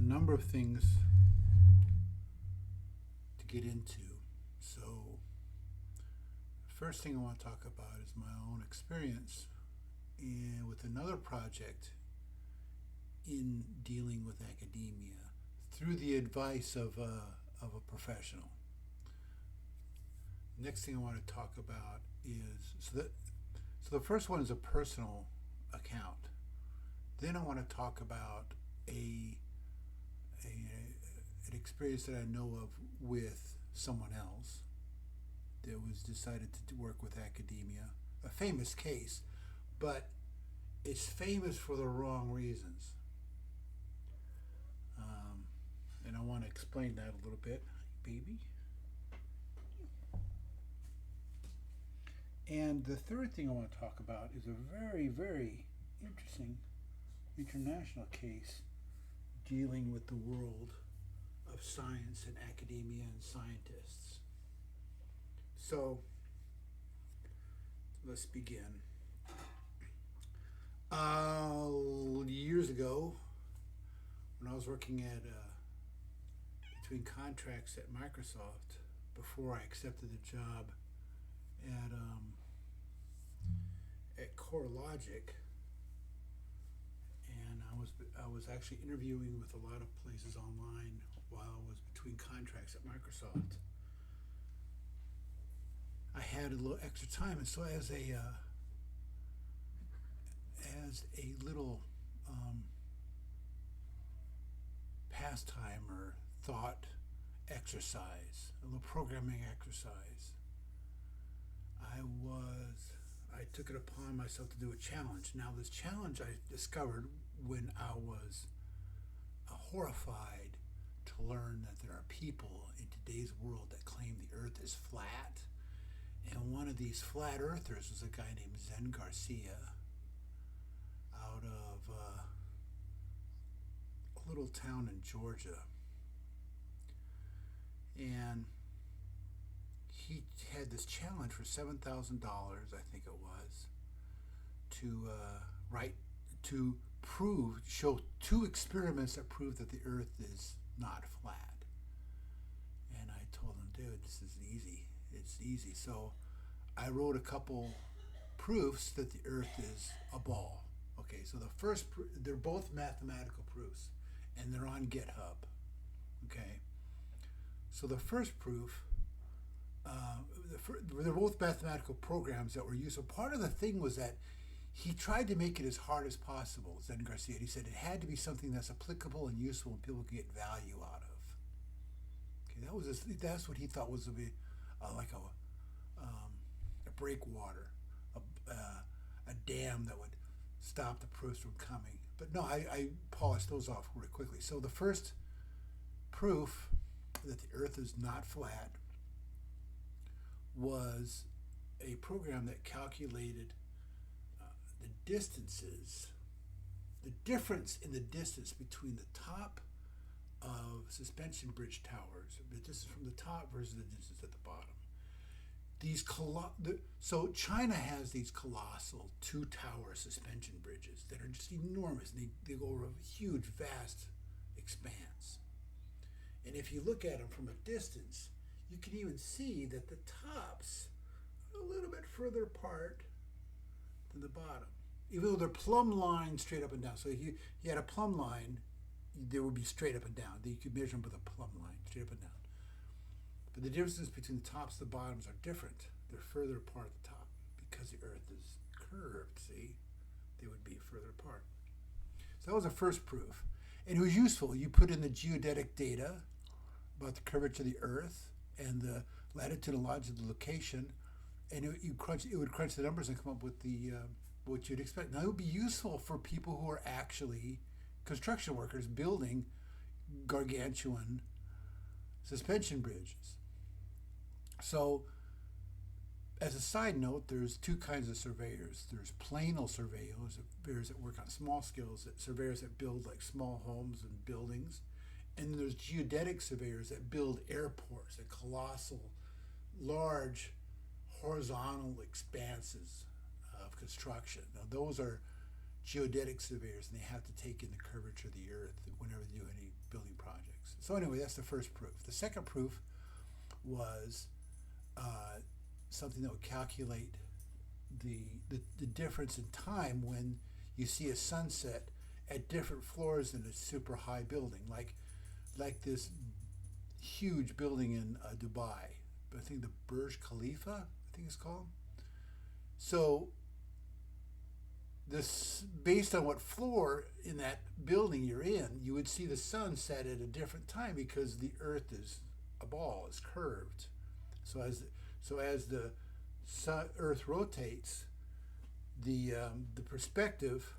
number of things to get into. So, first thing I want to talk about is my own experience with another project in dealing with academia through the advice of a professional. Next thing I want to talk about is so the first one is a personal account. Then I want to talk about a an experience that I know of with someone else that was decided to work with academia. A famous case, but it's famous for the wrong reasons. Um, and I want to explain that a little bit, baby. And the third thing I want to talk about is a very, very interesting international case dealing with the world of science and academia and scientists. So let's begin. Years ago, when I was working at between contracts at Microsoft, before I accepted the job at CoreLogic, and I was actually interviewing with a lot of places online while I was between contracts at Microsoft. I had a little extra time, and so as a little pastime or thought exercise, a little programming exercise, I took it upon myself to do a challenge. Now, this challenge I discovered when I was horrified to learn that there are people in today's world that claim the Earth is flat. And one of these flat earthers was a guy named Zen Garcia out of a little town in Georgia. And he had this challenge for $7,000, I think it was, to write, to show two experiments that prove that the Earth is not flat. And I told him, dude, this is easy. It's easy. So I wrote a couple proofs that the Earth is a ball. Okay, so they're both mathematical proofs, and they're on GitHub. Okay, so the first proof, they're both mathematical programs that were used. So part of the thing was that he tried to make it as hard as possible, Zen Garcia. He said it had to be something that's applicable and useful and people can get value out of. Okay, that's what he thought was like a breakwater, a dam that would stop the proofs from coming. But no, I polished those off really quickly. So the first proof that the Earth is not flat was a program that calculated the distances, the difference in the distance between the top of suspension bridge towers, the distance from the top versus the distance at the bottom. So China has these colossal two-tower suspension bridges that are just enormous. They go over a huge, vast expanse. And if you look at them from a distance, you can even see that the tops are a little bit further apart than the bottom. Even though they're plumb lines straight up and down. So if you had a plumb line, they would be straight up and down. You could measure them with a plumb line, straight up and down. But the differences between the tops and the bottoms are different. They're further apart at the top because the Earth is curved, see? They would be further apart. So that was the first proof. And it was useful. You put in the geodetic data about the curvature of the Earth and the latitude and longitude of the location, and it would crunch the numbers and come up with the what you'd expect. Now, it would be useful for people who are actually construction workers building gargantuan suspension bridges. So, as a side note, there's two kinds of surveyors. There's planal surveyors that work on small scales, surveyors that build like small homes and buildings. And then there's geodetic surveyors that build airports and colossal, large, horizontal expanses of construction. Now, those are geodetic surveyors, and they have to take in the curvature of the earth whenever they do any building projects. So anyway, that's the first proof. The second proof was something that would calculate the difference in time when you see a sunset at different floors in a super high building, like this huge building in Dubai. I think the Burj Khalifa, I think it's called. So this, based on what floor in that building you're in, you would see the sun set at a different time because the Earth is a ball, is curved. So as the Earth rotates, the perspective,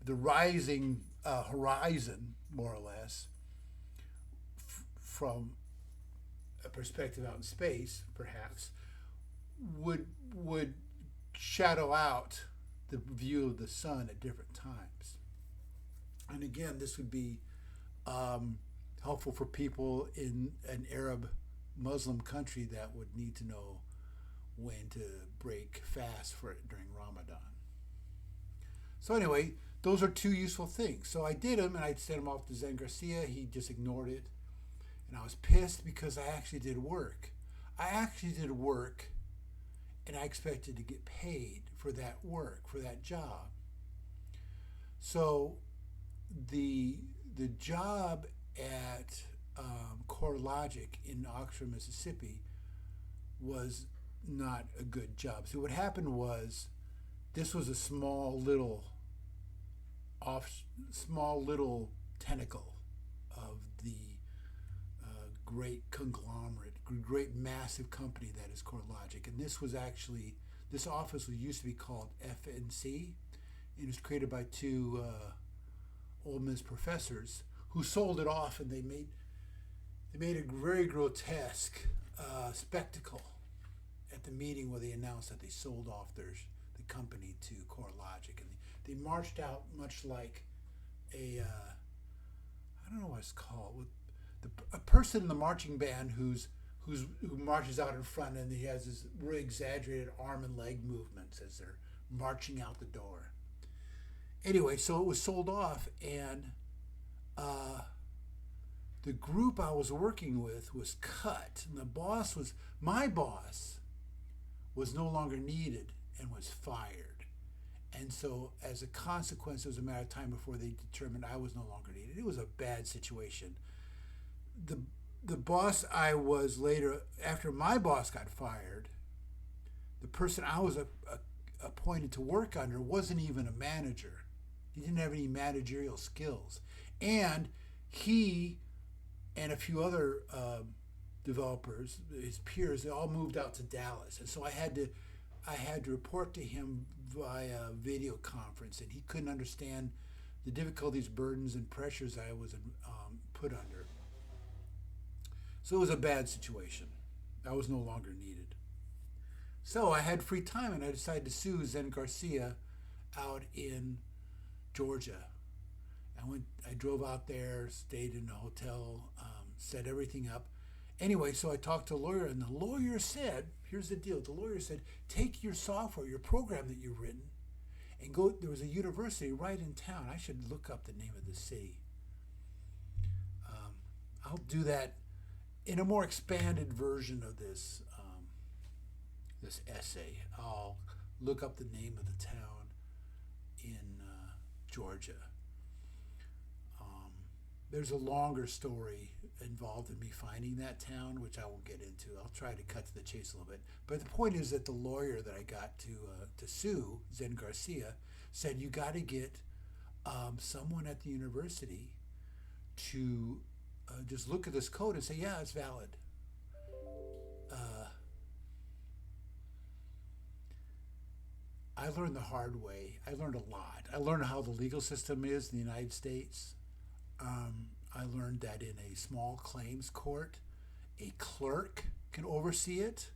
the rising horizon, more or less, from a perspective out in space, perhaps, would shadow out the view of the sun at different times. And again, this would be helpful for people in an Arab Muslim country that would need to know when to break fast for it during Ramadan. So anyway, those are two useful things. So I did them, and I sent them off to Zen Garcia. He just ignored it. And I was pissed because I actually did work. And I expected to get paid for that work, for that job. So the job at CoreLogic in Oxford, Mississippi was not a good job. So what happened was, this was a small little tentacle of the great conglomerate, great massive company that is CoreLogic. And this office used to be called FNC. It was created by two Ole Miss professors who sold it off, and they made a very grotesque spectacle at the meeting where they announced that they sold off the company to CoreLogic. And they marched out much like I don't know what it's called, a person in the marching band who marches out in front, and he has this really exaggerated arm and leg movements as they're marching out the door. Anyway, so it was sold off, and the group I was working with was cut, and my boss was no longer needed and was fired. And so as a consequence, it was a matter of time before they determined I was no longer needed. It was a bad situation. The boss I was later, after my boss got fired, the person I was appointed to work under wasn't even a manager. He didn't have any managerial skills. And he and a few other developers, his peers, they all moved out to Dallas. And so I had to report to him via video conference, and he couldn't understand the difficulties, burdens, and pressures I was put under. So it was a bad situation. I was no longer needed. So I had free time, and I decided to sue Zen Garcia out in Georgia. I drove out there, stayed in a hotel, set everything up. Anyway, so I talked to a lawyer, and the lawyer said, here's the deal. The lawyer said, take your software, your program that you've written, and go. There was a university right in town. I should look up the name of the city. I'll do that in a more expanded version of this essay. I'll look up the name of the town in Georgia. There's a longer story involved in me finding that town, which I won't get into. I'll try to cut to the chase a little bit. But the point is that the lawyer that I got to sue, Zen Garcia, said you got to get someone at the university to just look at this code and say, yeah, it's valid. I learned the hard way. I learned a lot. I learned how the legal system is in the United States. I learned that in a small claims court, a clerk can oversee it.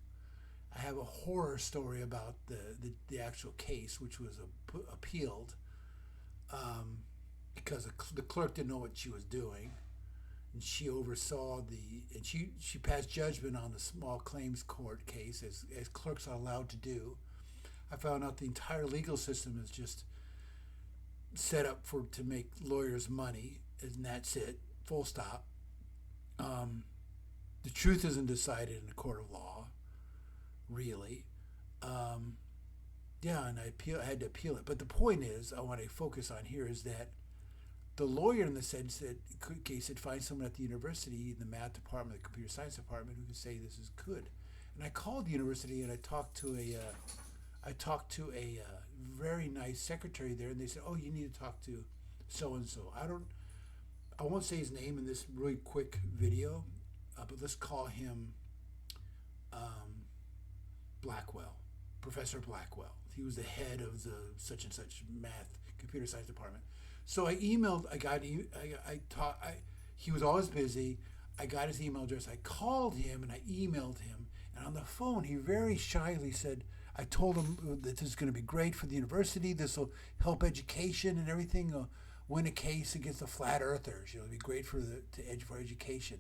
I have a horror story about the actual case, which was appealed because the clerk didn't know what she was doing. And she oversaw and she passed judgment on the small claims court case, as clerks are allowed to do. I found out the entire legal system is just set up to make lawyers money, and that's it. Full stop. The truth isn't decided in a court of law, really. Yeah, and I had to appeal it. But the point is, I want to focus on here is that the lawyer, in the sense that, in case it finds someone at the university, in the math department, the computer science department, who can say this is good. And I called the university and I talked to a very nice secretary there, and they said, "Oh, you need to talk to so and so." I won't say his name in this really quick video, but let's call him Blackwell, Professor Blackwell. He was the head of the such and such math computer science department. So I emailed. He was always busy. I got his email address. I called him and I emailed him. And on the phone, he very shyly said, I told him that this is going to be great for the university. This will help education and everything. Win a case against the flat earthers. It'll be great for education.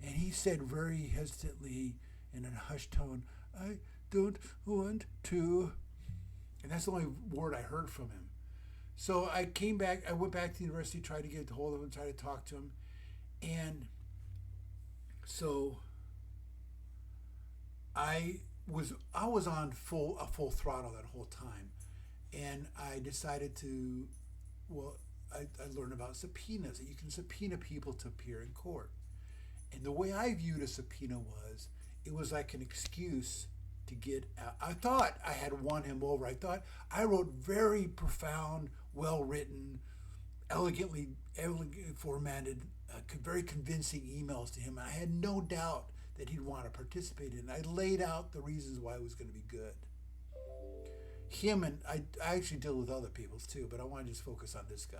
And he said very hesitantly in a hushed tone, "I don't want to." And that's the only word I heard from him. So I came back. I went back to the university, tried to get a hold of him, tried to talk to him, and so I was on full throttle that whole time, and I decided to, I learned about subpoenas, that you can subpoena people to appear in court. And the way I viewed a subpoena was, it was like an excuse to get out. I thought I had won him over. I thought I wrote very profound, well-written, elegantly formatted, very convincing emails to him. I had no doubt that he'd want to participate in. I laid out the reasons why it was going to be good. Him, and I actually deal with other people too, but I want to just focus on this guy.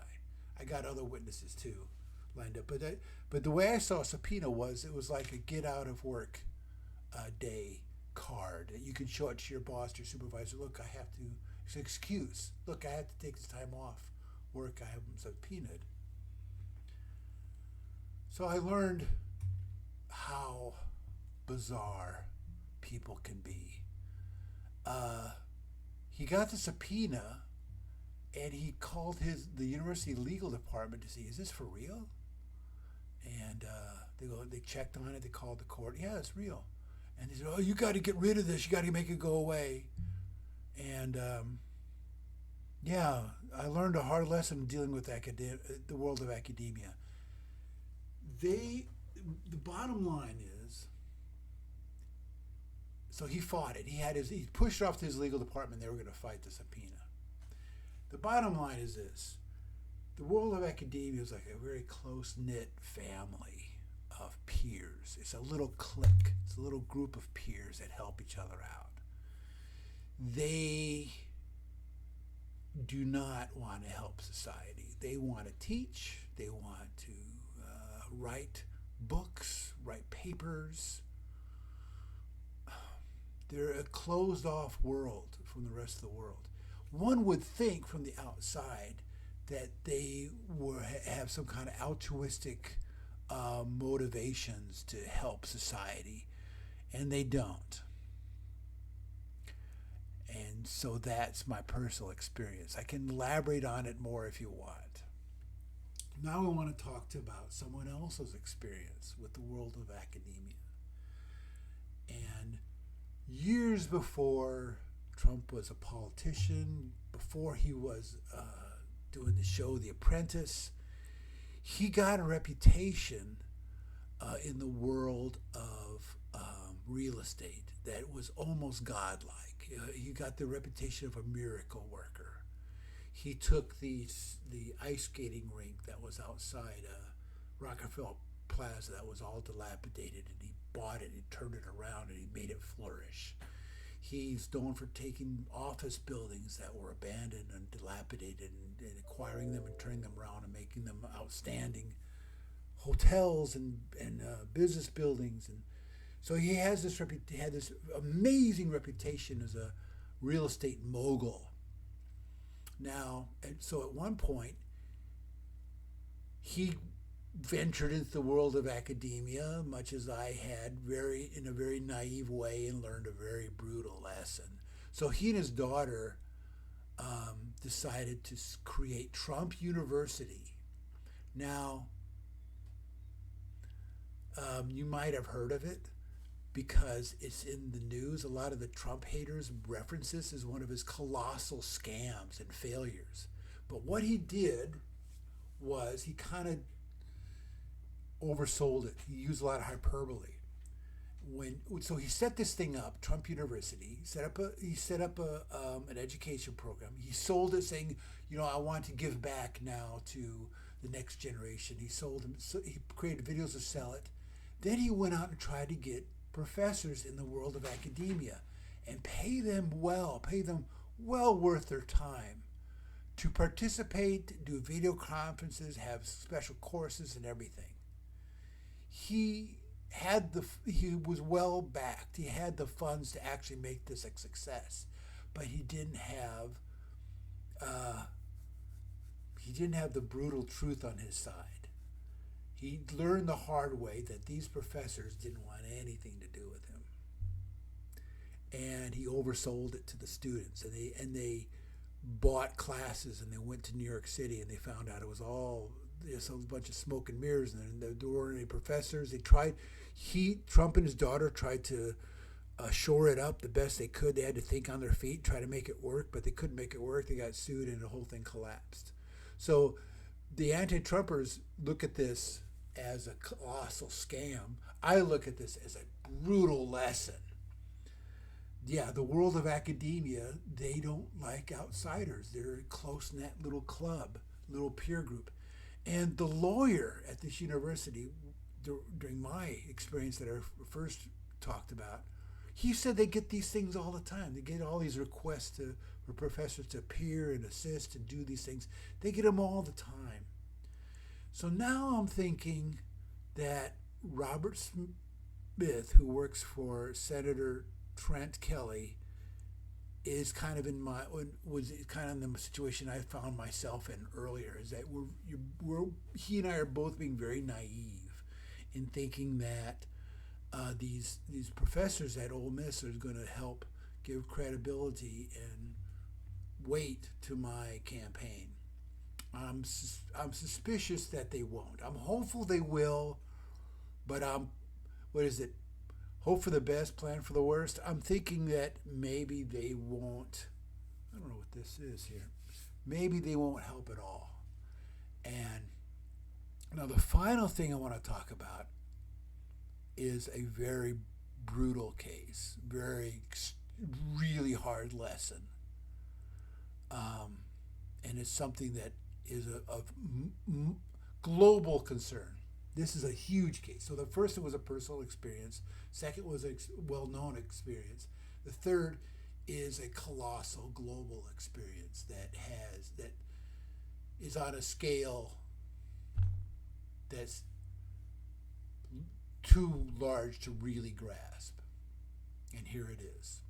I got other witnesses too lined up, but the way I saw a subpoena was, it was like a get out of work day card. You can show it to your boss, your supervisor. Look, it's an excuse. Look, I have to take this time off work. I have them subpoenaed. So I learned how bizarre people can be. He got the subpoena, and he called the university legal department to see, is this for real? And they checked on it. They called the court. Yeah, it's real. And they said, oh, you got to get rid of this. You got to make it go away. And yeah, I learned a hard lesson dealing with the world of academia. The bottom line is, so he fought it. He pushed it off to his legal department. They were going to fight the subpoena. The bottom line is this: the world of academia is like a very close-knit family of peers. It's a little clique. It's a little group of peers that help each other out. They do not want to help society. They want to teach. They want to write books, write papers. They're a closed-off world from the rest of the world. One would think from the outside that they have some kind of altruistic motivations to help society, and they don't. And so that's my personal experience. I can elaborate on it more if you want. Now I want to talk about someone else's experience with the world of academia. And years before Trump was a politician, before he was doing the show The Apprentice, he got a reputation in the world of real estate that was almost godlike. He got the reputation of a miracle worker. He took the ice skating rink that was outside Rockefeller Plaza that was all dilapidated, and he bought it, he turned it around, and he made it flourish. He's known for taking office buildings that were abandoned and dilapidated and acquiring them and turning them around and making them outstanding hotels and business buildings. And so he had this amazing reputation as a real estate mogul. Now, and so at one point, he ventured into the world of academia, much as I had, in a very naive way, and learned a very brutal lesson. So he and his daughter decided to create Trump University. Now, you might have heard of it because it's in the news. A lot of the Trump haters reference this as one of his colossal scams and failures. But what he did was he kind of oversold it. He used a lot of hyperbole. So he set this thing up, Trump University. He set up an education program. He sold it, saying, I want to give back now to the next generation. He sold them. So he created videos to sell it. Then he went out and tried to get professors in the world of academia and pay them well worth their time to participate, do video conferences, have special courses and everything. He was well backed. He had the funds to actually make this a success, but he didn't have the brutal truth on his side. He learned the hard way that these professors didn't want anything to do with him, and he oversold it to the students. And they bought classes, and they went to New York City, and they found out it was all a bunch of smoke and mirrors, and there weren't any professors. Trump and his daughter tried to shore it up the best they could. They had to think on their feet, try to make it work, but they couldn't make it work. They got sued, and the whole thing collapsed. So the anti-Trumpers look at this as a colossal scam. I look at this as a brutal lesson. Yeah, the world of academia, they don't like outsiders. They're a close-knit little club, little peer group. And the lawyer at this university, during my experience that I first talked about, he said they get these things all the time. They get all these requests for professors to appear and assist and do these things. They get them all the time. So now I'm thinking that Robert Smith, who works for Senator Trent Kelly, is kind of was kind of in the situation I found myself in earlier. Is that he and I are both being very naive in thinking that these professors at Ole Miss are going to help give credibility and weight to my campaign. I'm suspicious that they won't. I'm hopeful they will, but hope for the best, plan for the worst. I'm thinking that maybe they won't. I don't know what this is here. Maybe they won't help at all. And now the final thing I want to talk about is a very brutal case, really hard lesson. And it's something that is of global concern. This is a huge case. So the first one was a personal experience. Second was a well-known experience. The third is a colossal global experience that is on a scale that's too large to really grasp. And here it is.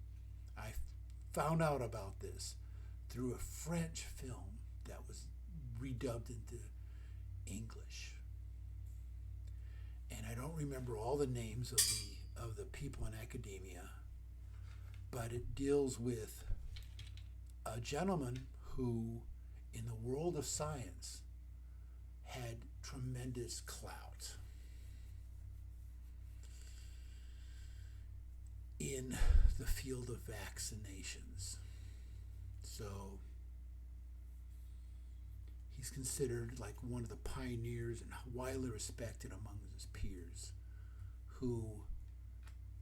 I found out about this through a French film that was redubbed into English. And I don't remember all the names of the people in academia, but it deals with a gentleman who, in the world of science, had tremendous clout. In the field of vaccinations. So he's considered like one of the pioneers and widely respected among his peers, who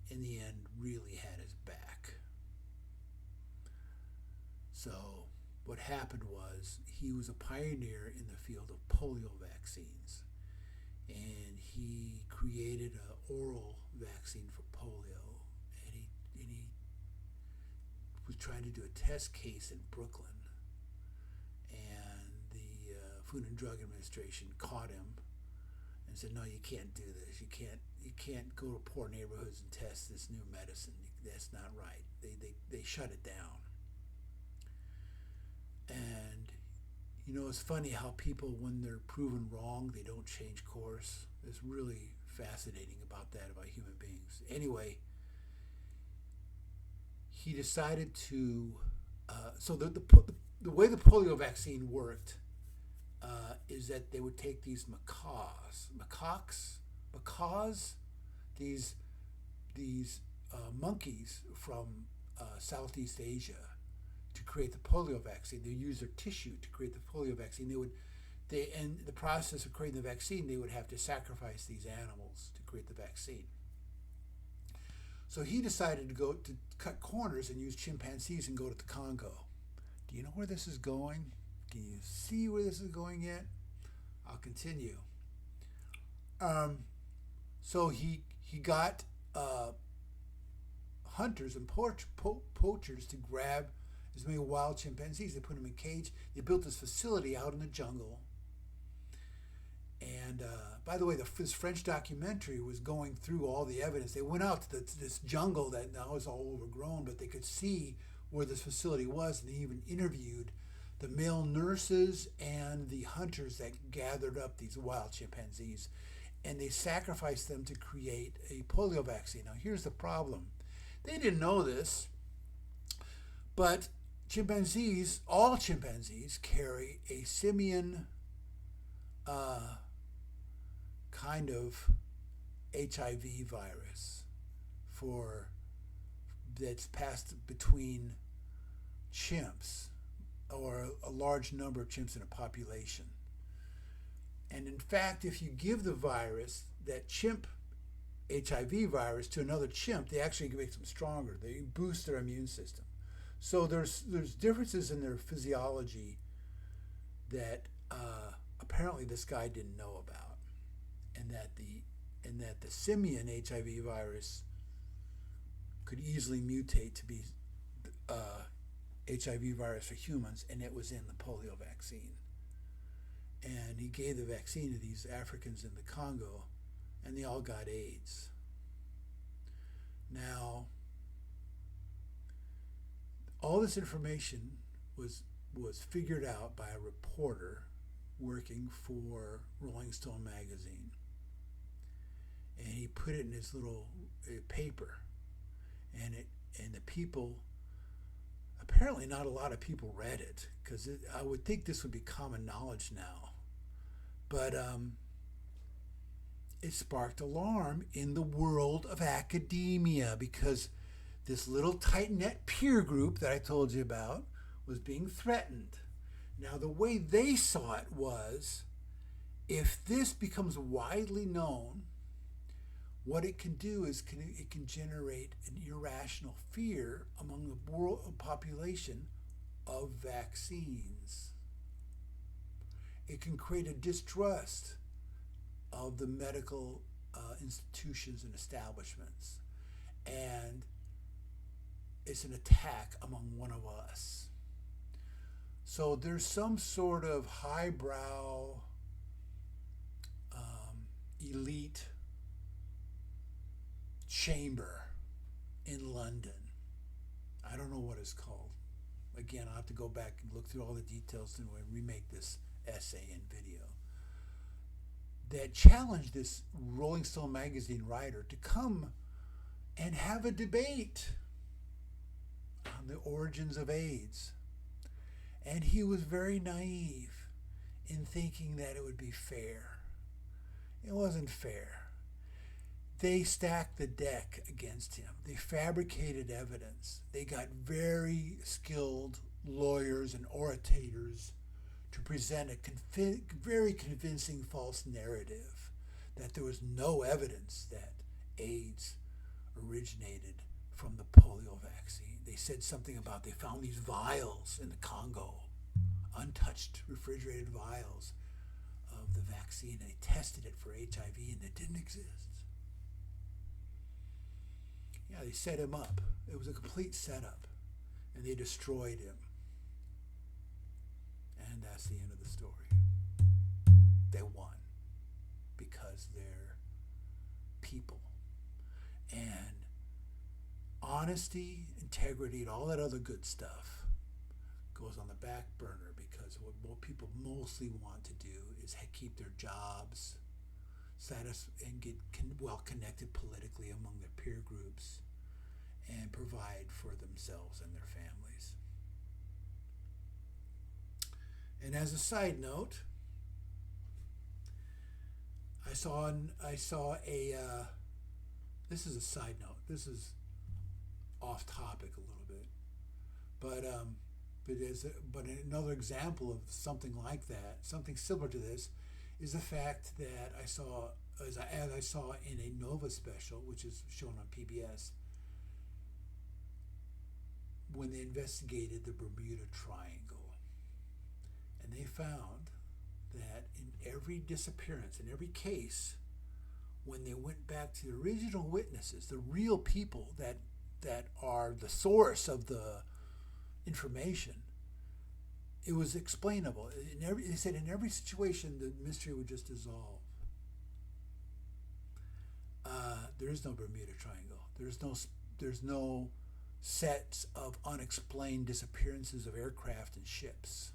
in the end really had his back. So what happened was he was a pioneer in the field of polio vaccines, and he created an oral vaccine for polio, and he was trying to do a test case in Brooklyn, and the Food and Drug Administration caught him and said, "No, you can't do this. You can't go to poor neighborhoods and test this new medicine. That's not right." They shut it down. And it's funny how people, when they're proven wrong, they don't change course. It's really fascinating about human beings. Anyway, he decided to. So the the way the polio vaccine worked is that they would take these macaques, these monkeys from Southeast Asia to create the polio vaccine. They use their tissue to create the polio vaccine. In the process of creating the vaccine, they would have to sacrifice these animals to create the vaccine. So he decided to cut corners and use chimpanzees and go to the Congo. Do you know where this is going? Can you see where this is going yet? I'll continue. So he got hunters and poachers to grab as many wild chimpanzees. They put them in a cage. They built this facility out in the jungle. And by the way, this French documentary was going through all the evidence. They went out to this jungle that now is all overgrown, but they could see where this facility was, and they even interviewed the male nurses and the hunters that gathered up these wild chimpanzees, and they sacrificed them to create a polio vaccine. Now, here's the problem. They didn't know this, but all chimpanzees carry a simian kind of HIV virus that's passed between chimps, or a large number of chimps in a population. And in fact, if you give the virus, that chimp HIV virus, to another chimp, they actually make them stronger. They boost their immune system. So there's differences in their physiology that apparently this guy didn't know about, and that the simian HIV virus could easily mutate to be HIV virus for humans, and it was in the polio vaccine. And he gave the vaccine to these Africans in the Congo, and they all got AIDS. Now, all this information was figured out by a reporter working for Rolling Stone magazine, and he put it in his little paper, and the people, apparently not a lot of people read it, because I would think this would be common knowledge now, but it sparked alarm in the world of academia, because this little tight-knit peer group that I told you about was being threatened. Now, the way they saw it was, if this becomes widely known, what it can do is it can generate an irrational fear among the world population of vaccines. It can create a distrust of the medical institutions and establishments. And it's an attack among one of us. So there's some sort of highbrow, elite chamber in London. I don't know what it's called. Again, I'll have to go back and look through all the details and remake this essay and video, that challenged this Rolling Stone magazine writer to come and have a debate on the origins of AIDS. And he was very naive in thinking that it would be fair. It wasn't fair. They stacked the deck against him. They fabricated evidence. They got very skilled lawyers and orators to present a very convincing false narrative that there was no evidence that AIDS originated from the polio vaccine. They said something about they found these vials in the Congo, untouched refrigerated vials of the vaccine. They tested it for HIV and it didn't exist. Yeah, they set him up. It was a complete setup, and they destroyed him. And that's the end of the story. They won because they're people. And honesty, integrity, and all that other good stuff goes on the back burner, because what people mostly want to do is keep their jobs, and get well connected politically among their peer groups, and provide for themselves and their families. And as a side note, I saw a this is a side note. This is off topic a little bit, but another example of something like that, something similar to this, is the fact that I saw as I saw in a Nova special, which is shown on PBS, when they investigated the Bermuda Triangle, and they found that in every disappearance, in every case, when they went back to the original witnesses, the real people that are the source of the information, it was explainable. They said in every situation the mystery would just dissolve. There is no Bermuda Triangle. There's no sets of unexplained disappearances of aircraft and ships.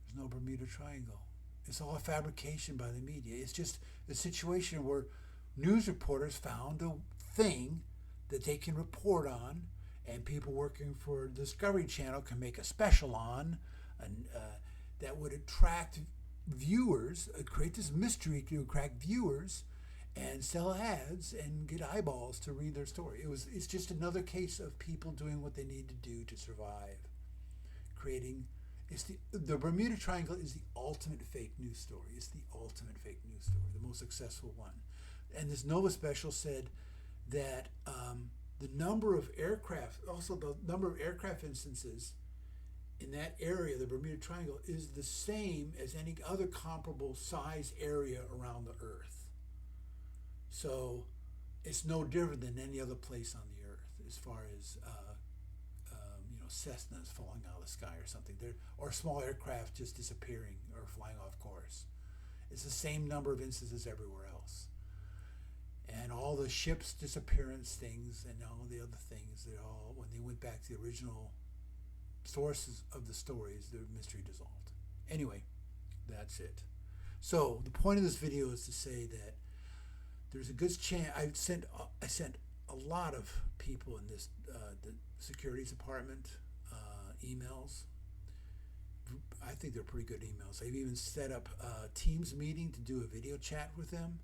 There's no Bermuda Triangle. It's all a fabrication by the media. It's just a situation where news reporters found a thing that they can report on, and people working for Discovery Channel can make a special on, and that would attract viewers, create this mystery to attract viewers, and sell ads and get eyeballs to read their story. It's just another case of people doing what they need to do to survive, creating. The Bermuda Triangle is the ultimate fake news story. It's the ultimate fake news story, the most successful one. And this Nova special said that the number of aircraft, also the number of aircraft instances in that area, the Bermuda Triangle, is the same as any other comparable size area around the Earth. So it's no different than any other place on the Earth as far as Cessnas falling out of the sky or something, or small aircraft just disappearing or flying off course. It's the same number of instances everywhere else. And all the ships disappearance things and all the other things, when they went back to the original sources of the stories, the mystery dissolved. Anyway, that's it. So the point of this video is to say that there's a good chance. I sent a lot of people in this the securities department emails. I think they're pretty good emails. I've even set up a Teams meeting to do a video chat with them,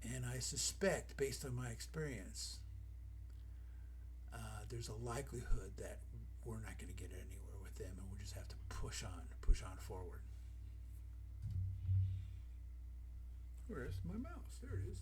and I suspect, based on my experience, there's a likelihood that we're not going to get anywhere with them, and we'll just have to push on forward. Where's my mouse? There it is.